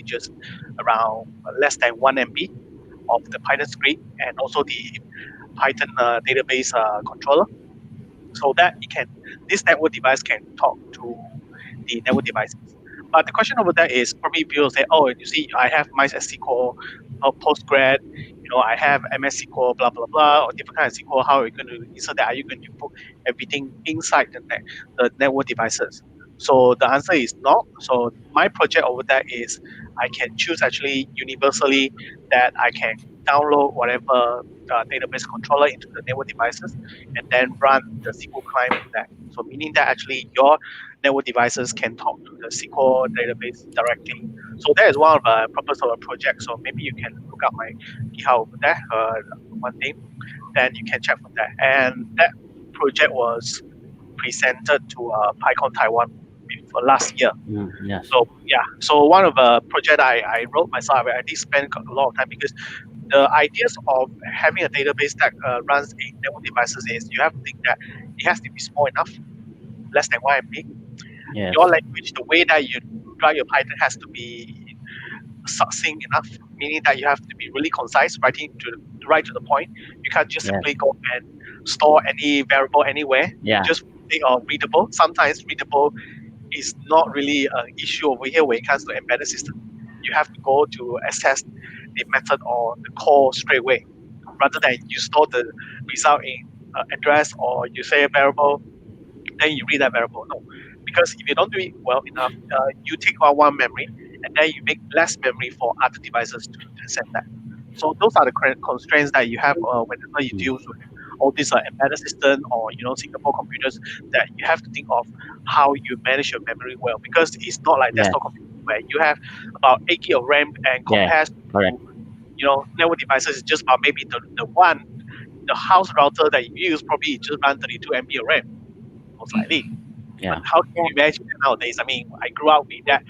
just around less than 1 MB of the Python script, and also the Python database controller, so that this network device can talk to the network devices. But the question over there is, probably people say, oh, you see, I have MySQL, Postgres, I have MS SQL, blah, blah, blah, or different kind of SQL. How are you going to insert that? Are you going to put everything inside the network devices? So the answer is no. So my project over there is I can choose actually universally that I can download whatever database controller into the network devices and then run the SQL client with that. So meaning that actually your network devices can talk to the SQL database directly. So that is one of the purpose of the project. So maybe you can look up my GitHub over there, one day, then you can check from that. And that project was presented to PyCon Taiwan for last year. So one of the project I wrote myself, I did spend a lot of time, because the ideas of having a database that runs in network devices is you have to think that it has to be small enough, less than 1 MB. Yes. Your language, the way that you write your Python has to be succinct enough, meaning that you have to be really concise, writing right to the point. You can't just simply go and store any variable anywhere. Just think of readable. Sometimes readable is not really an issue over here when it comes to embedded system. You have to go to access the method or the call straight away, rather than you store the result in address, or you say a variable, then you read that variable. No, because if you don't do it well enough, you take out one memory and then you make less memory for other devices to send that. So those are the constraints that you have whenever you deal with all these embedded system or Singapore computers, that you have to think of how you manage your memory well, because it's not like desktop computer where you have about 8 GB of RAM, and compared to network devices, it's just about maybe the house router that you use probably just run 32 MB of RAM, most likely. But how can you imagine that nowadays? I mean, I grew up with that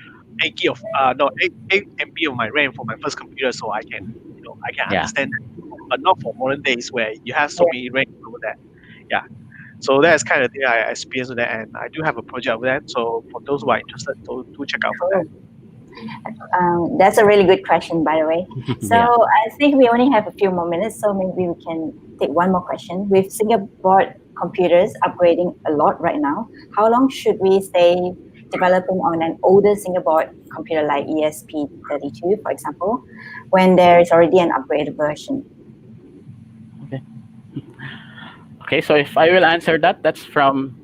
8 MB of my RAM for my first computer, so I can understand that. But not for modern days where you have so many RAM over there. So that's kind of the thing I experienced with that, and I do have a project over that. So for those who are interested, do check out for that. That's a really good question, by the way. So I think we only have a few more minutes, so maybe we can take one more question. With Singapore computers upgrading a lot right now, how long should we stay developing on an older Singapore computer like ESP32, for example, when there is already an upgraded version? Okay. Okay, so if I will answer that, that's from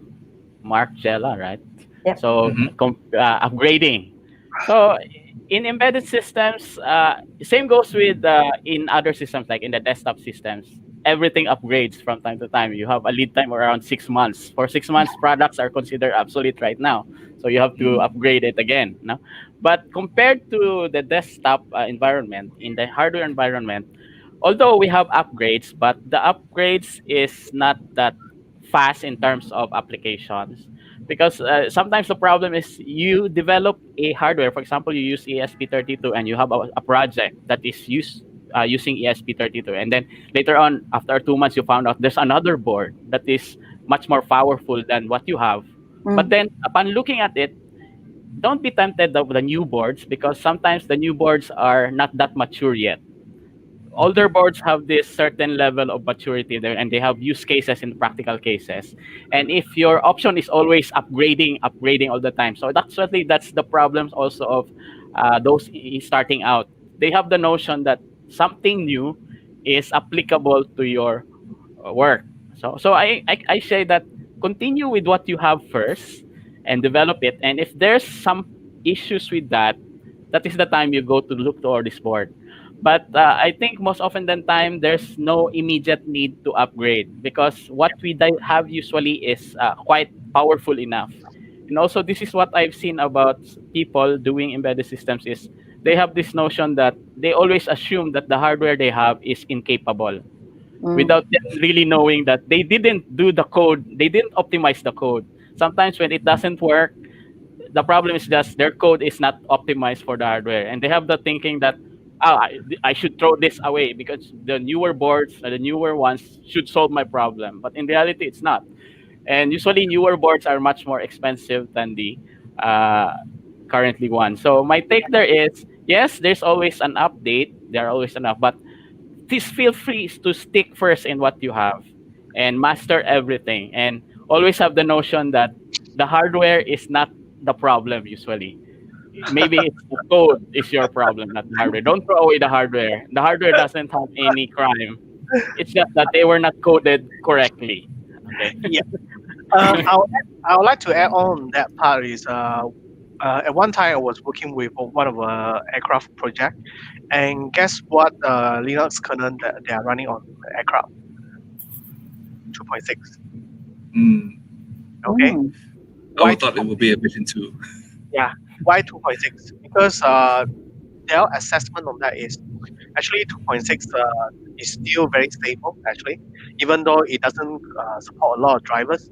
Mark Jella, right? Yep. So upgrading. So in embedded systems, same goes with in other systems like in the desktop systems. Everything upgrades from time to time. You have a lead time around 6 months. For 6 months, products are considered obsolete right now, so you have to upgrade it again. No, but compared to the desktop environment, in the hardware environment, although we have upgrades, but the upgrades is not that fast in terms of applications because sometimes the problem is you develop a hardware. For example, you use ESP32 and you have a project that is using ESP32, and then later on, after 2 months, you found out there's another board that is much more powerful than what you have. But then, upon looking at it, don't be tempted of the new boards because sometimes the new boards are not that mature yet. Older boards have this certain level of maturity there and they have use cases in practical cases, and if your option is always upgrading all the time, so that's the problems also of those starting out. They have the notion that something new is applicable to your work. So I say that continue with what you have first and develop it, and if there's some issues with that, that is the time you go to look toward this board. But I think most often than time, there's no immediate need to upgrade because what we have usually is quite powerful enough. And also, this is what I've seen about people doing embedded systems is they have this notion that they always assume that the hardware they have is incapable without them really knowing that they didn't do the code, they didn't optimize the code. Sometimes when it doesn't work, the problem is just their code is not optimized for the hardware, and they have the thinking that I should throw this away because the newer boards, the newer ones should solve my problem. But in reality, it's not. And usually, newer boards are much more expensive than the currently one. So my take there is yes, there's always an update. There are always enough, but please feel free to stick first in what you have and master everything. And always have the notion that the hardware is not the problem usually. Maybe it's the code is your problem, not the hardware. Don't throw away the hardware. The hardware doesn't have any crime. It's just that they were not coded correctly. Okay. Yeah. I would like to add on that part is at one time I was working with one of aircraft project, and guess what Linux kernel that they are running on the aircraft 2.6. Okay. I thought it would be a Vision 2. Yeah. Why 2.6? Because their assessment on that is actually 2.6 is still very stable actually, even though it doesn't support a lot of drivers.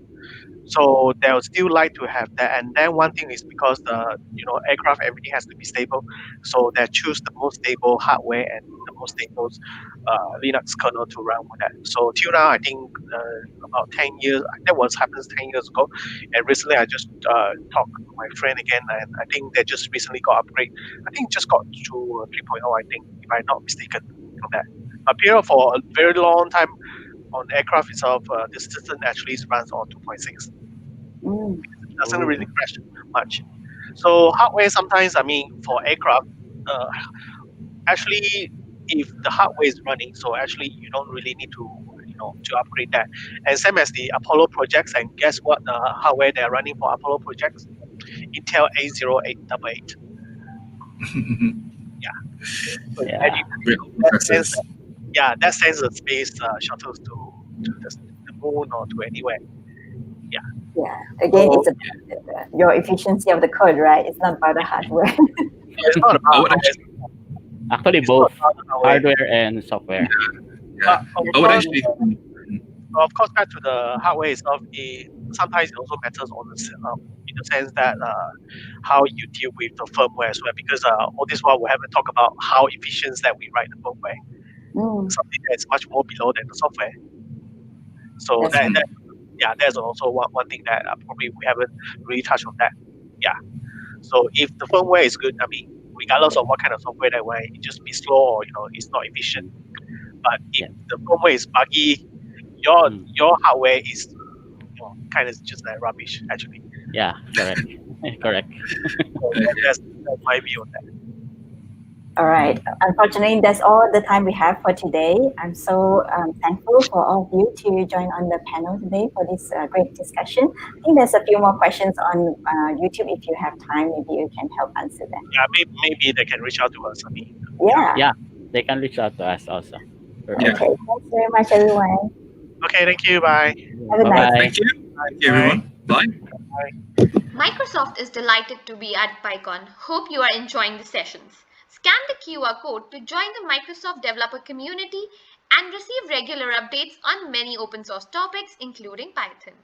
So they would still like to have that. And then one thing is because the aircraft everything has to be stable, so they choose the most stable hardware and the most stable Linux kernel to run with that. So till now, I think about 10 years that was happens 10 years ago, and recently I just talked to my friend again, and I think they just recently got upgrade. I think just got to 3.0. I think if I'm not mistaken on that. But period for a very long time. On the aircraft itself, the system actually runs on 2.6. It doesn't really crash much. So hardware sometimes, I mean, for aircraft, actually, if the hardware is running, so actually you don't really need to upgrade that. And same as the Apollo projects, and guess what? The hardware they're running for Apollo projects, Intel A0888. That sends the space shuttles to the moon or to anywhere. Yeah. Again, it's about your efficiency of the code, right? It's not about the hardware. It's not about actually both hardware and software. I would actually. Of course, back to the hardware itself, sometimes it also matters on in the sense that how you deal with the firmware as well. Because all this while we haven't talked about how efficient that we write the firmware. Something that's much more below than the software. So there's also one thing that probably we haven't really touched on that. Yeah. So if the firmware is good, I mean, regardless of what kind of software that way, it just be slow or it's not efficient. But if the firmware is buggy, your hardware is kind of just like rubbish actually. Yeah, correct. Correct. So that's my view on that. All right. Unfortunately, that's all the time we have for today. I'm so thankful for all of you to join on the panel today for this great discussion. I think there's a few more questions on YouTube. If you have time, maybe you can help answer them. Yeah, maybe they can reach out to us. I mean, Yeah. Yeah, they can reach out to us also. Okay. Thanks very much, everyone. Okay, thank you. Bye. Have a nice Bye-bye. Thank you. Thank you, everyone. Bye. Microsoft is delighted to be at PyCon. Hope you are enjoying the sessions. Scan the QR code to join the Microsoft developer community and receive regular updates on many open source topics, including Python.